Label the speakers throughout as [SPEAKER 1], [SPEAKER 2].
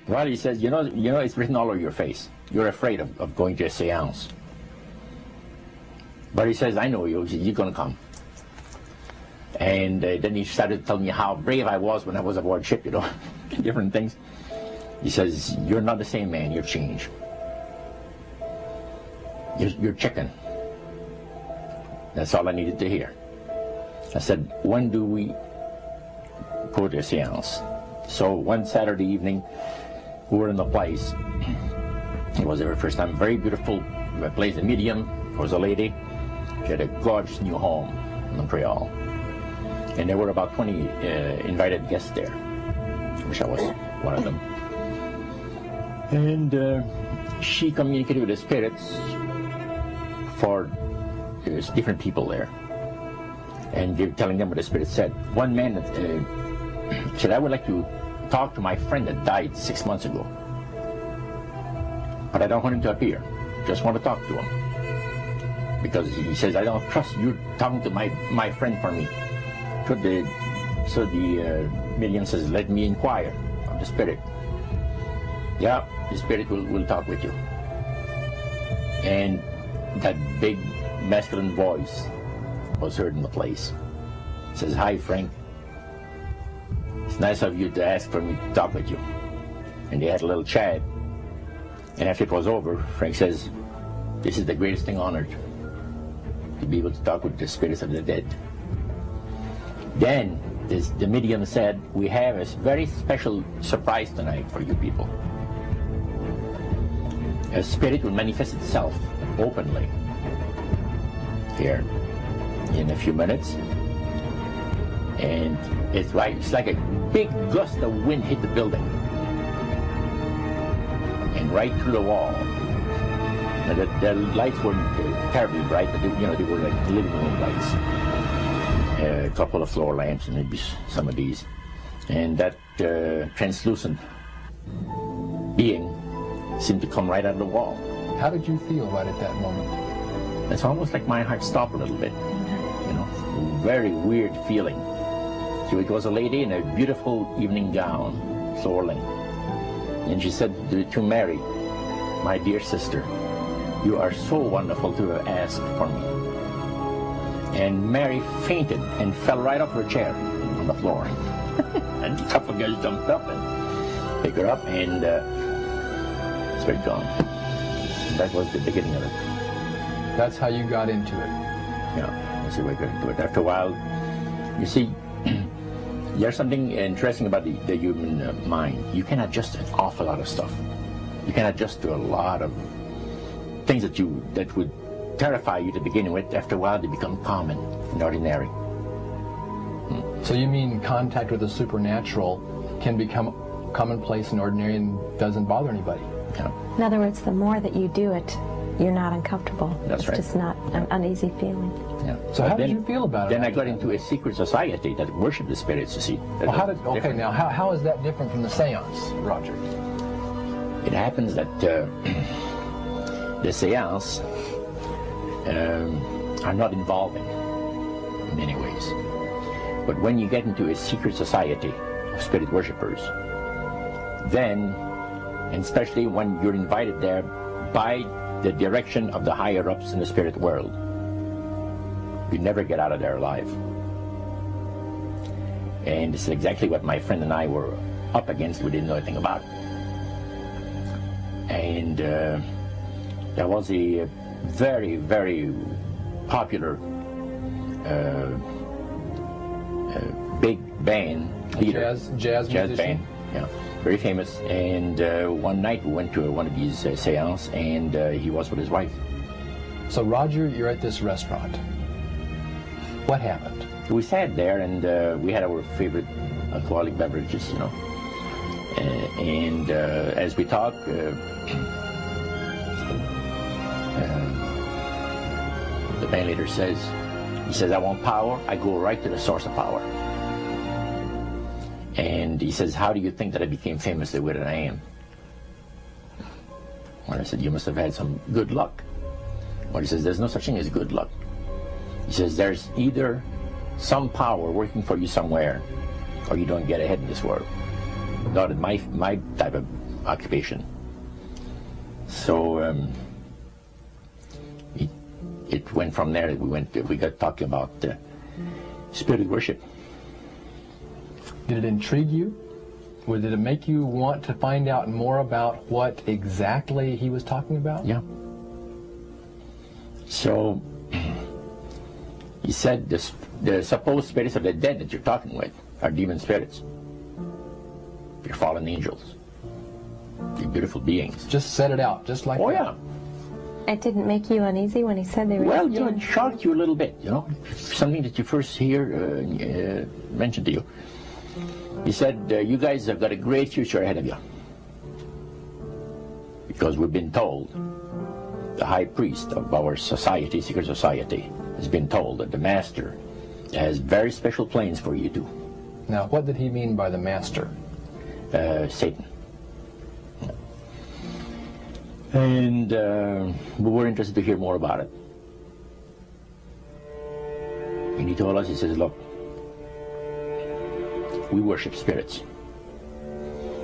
[SPEAKER 1] Well, he says, you know, it's written all over your face. You're afraid of going to a seance. But he says, I know you. You're going to come. And then he started telling me how brave I was when I was aboard ship, you know, different things. He says, you're not the same man. You're changed. You're chicken. That's all I needed to hear. I said, when do we go to a seance? So one Saturday evening, we were in the place. It was our first time. Very beautiful place. The medium was a lady. She had a gorgeous new home in Montreal. And there were about 20 invited guests there. I wish I was one of them. And she communicated with the spirits for different people there. And they were telling them what the spirit said. One man said, I would like to talk to my friend that died 6 months ago. But I don't want him to appear. Just want to talk to him. Because he says, I don't trust you talking to my friend for me. So the medium says, let me inquire of the spirit. Yeah, the spirit will talk with you. And that big masculine voice was heard in the place. It says, hi, Frank. It's nice of you to ask for me to talk with you. And they had a little chat. And after it was over, Frank says, this is the greatest thing on earth, to be able to talk with the spirits of the dead. Then the medium said, we have a very special surprise tonight for you people. A spirit will manifest itself openly here in a few minutes. And it's like a big gust of wind hit the building. And right through the wall. Now the lights weren't terribly bright, but they were like living room lights. A couple of floor lamps and maybe some of these. And that translucent being seemed to come right out of the wall.
[SPEAKER 2] How did you feel right at that moment?
[SPEAKER 1] It's almost like my heart stopped a little bit. You know, very weird feeling. So it was a lady in a beautiful evening gown, floorling. And she said to Mary, my dear sister, you are so wonderful to have asked for me. And Mary fainted and fell right off her chair on the floor. And a couple of guys jumped up and picked her up, and spirit gone. And that was the beginning of it.
[SPEAKER 2] That's how you got into it.
[SPEAKER 1] Yeah, that's the way I got into it. After a while, you see, there's something interesting about the human mind. You can adjust an awful lot of stuff. You can adjust to a lot of things that would terrify you to begin with. After a while, they become common and ordinary.
[SPEAKER 2] So you mean contact with the supernatural can become commonplace and ordinary and doesn't bother anybody?
[SPEAKER 1] Yeah.
[SPEAKER 3] In other words, the more that you do it, you're not uncomfortable.
[SPEAKER 1] That's right.
[SPEAKER 3] It's just not an uneasy feeling.
[SPEAKER 1] Yeah.
[SPEAKER 2] So how did you feel about it?
[SPEAKER 1] Then I got into a secret society that worshiped the spirits, you see.
[SPEAKER 2] Well, now how is that different from the seance, Roger?
[SPEAKER 1] It happens that the seance are not involving in many ways. But when you get into a secret society of spirit worshippers, then, and especially when you're invited there by the direction of the higher-ups in the spirit world, you never get out of there alive. And this is exactly what my friend and I were up against. We didn't know anything about. And there was a very, very popular big band leader.
[SPEAKER 2] Jazz musician?
[SPEAKER 1] Band, yeah, very famous. And one night we went to one of these seances, and he was with his wife.
[SPEAKER 2] So Roger, you're at this restaurant. What happened?
[SPEAKER 1] We sat there, and we had our favorite alcoholic beverages, you know. And as we talked, the band leader says, I want power. I go right to the source of power. And he says, how do you think that I became famous the way that I am? Well, I said, you must have had some good luck. Well, he says, there's no such thing as good luck. He says, there's either some power working for you somewhere, or you don't get ahead in this world. Not in my type of occupation. So it went from there. We got talking about spirit worship.
[SPEAKER 2] Did it intrigue you? Or did it make you want to find out more about what exactly he was talking about?
[SPEAKER 1] Yeah. So he said the supposed spirits of the dead that you're talking with are demon spirits. They're fallen angels. They're beautiful beings.
[SPEAKER 2] Just set it out, just like that.
[SPEAKER 1] Oh, yeah.
[SPEAKER 3] It didn't make you uneasy when he said they were...
[SPEAKER 1] Well, you know, it shocked you a little bit, you know, something that you first hear mentioned to you. He said, you guys have got a great future ahead of you. Because we've been told, the high priest of our society, secret society, has been told that the master has very special plans for you too.
[SPEAKER 2] Now, what did he mean by the master?
[SPEAKER 1] Satan. And we were interested to hear more about it. And he told us, he says, look, we worship spirits.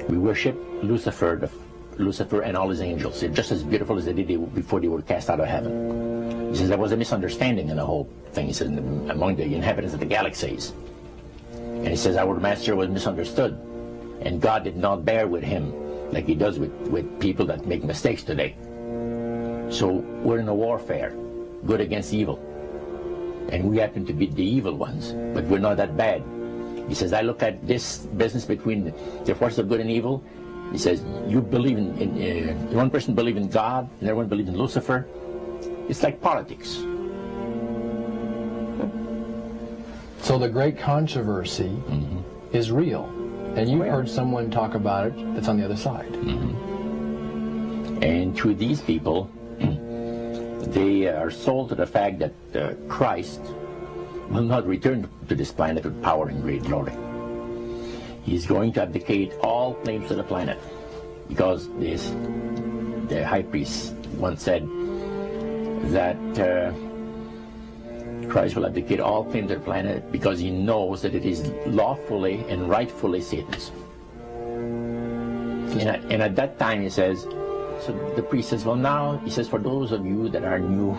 [SPEAKER 1] We worship Lucifer and all his angels. They're just as beautiful as they did before they were cast out of heaven. He says there was a misunderstanding in the whole thing. He says among the inhabitants of the galaxies. And he says our master was misunderstood. And God did not bear with him like he does with people that make mistakes today. So we're in a warfare, good against evil. And we happen to be the evil ones, but we're not that bad. He says, I look at this business between the forces of good and evil. He says, you believe in one person believes in God, and everyone believes in Lucifer. It's like politics.
[SPEAKER 2] So the great controversy is real. And you've heard someone talk about it that's on the other side.
[SPEAKER 1] And through these people, they are sold to the fact that Christ will not return to this planet with power and great glory. He's going to abdicate all claims to the planet, because the high priest once said that Christ will abdicate all claims to the planet because he knows that it is lawfully and rightfully Satan's. And at that time, he says, so the priest says, well, now, he says, for those of you that are new,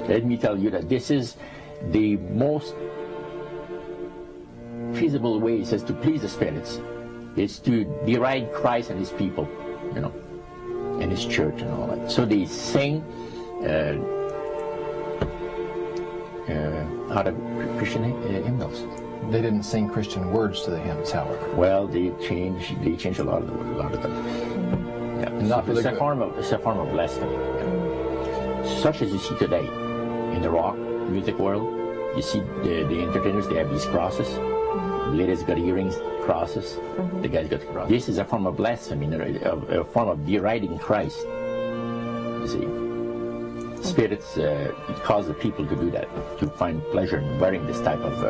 [SPEAKER 1] let me tell you that this is the most feasible way, he says, to please the spirits. It's to deride Christ and his people, you know, and his church and all that. So they sing out of Christian hymnals.
[SPEAKER 2] They didn't sing Christian words to the hymns, however.
[SPEAKER 1] Well, they changed a lot of them. Yeah.
[SPEAKER 2] Not
[SPEAKER 1] It's a form of blasphemy. Yeah. Such as you see today in the rock music world. You see the entertainers, they have these crosses. The ladies got earrings, crosses. The guys got crosses. This is a form of blasphemy, a form of deriding Christ. You see. Spirits cause the people to do that, to find pleasure in wearing this type of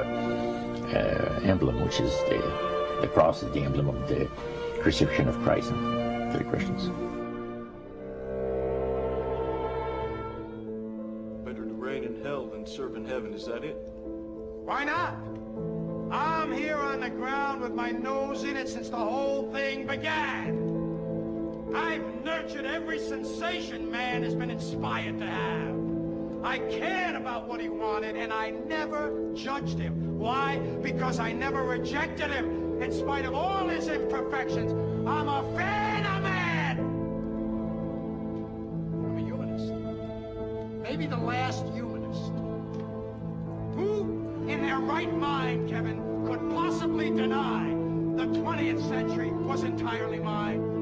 [SPEAKER 1] emblem, which is the cross is the emblem of the crucifixion of Christ to the Christians.
[SPEAKER 4] Better to reign in hell than serve in heaven, is that it?
[SPEAKER 5] Why not? I'm here on the ground with my nose in it since the whole thing began. I've nurtured every sensation man has been inspired to have. I cared about what he wanted, and I never judged him. Why? Because I never rejected him. In spite of all his imperfections, I'm a fan of man. I'm a humanist. Maybe the last humanist. Who in their right mind, Kevin, could possibly deny the 20th century was entirely mine?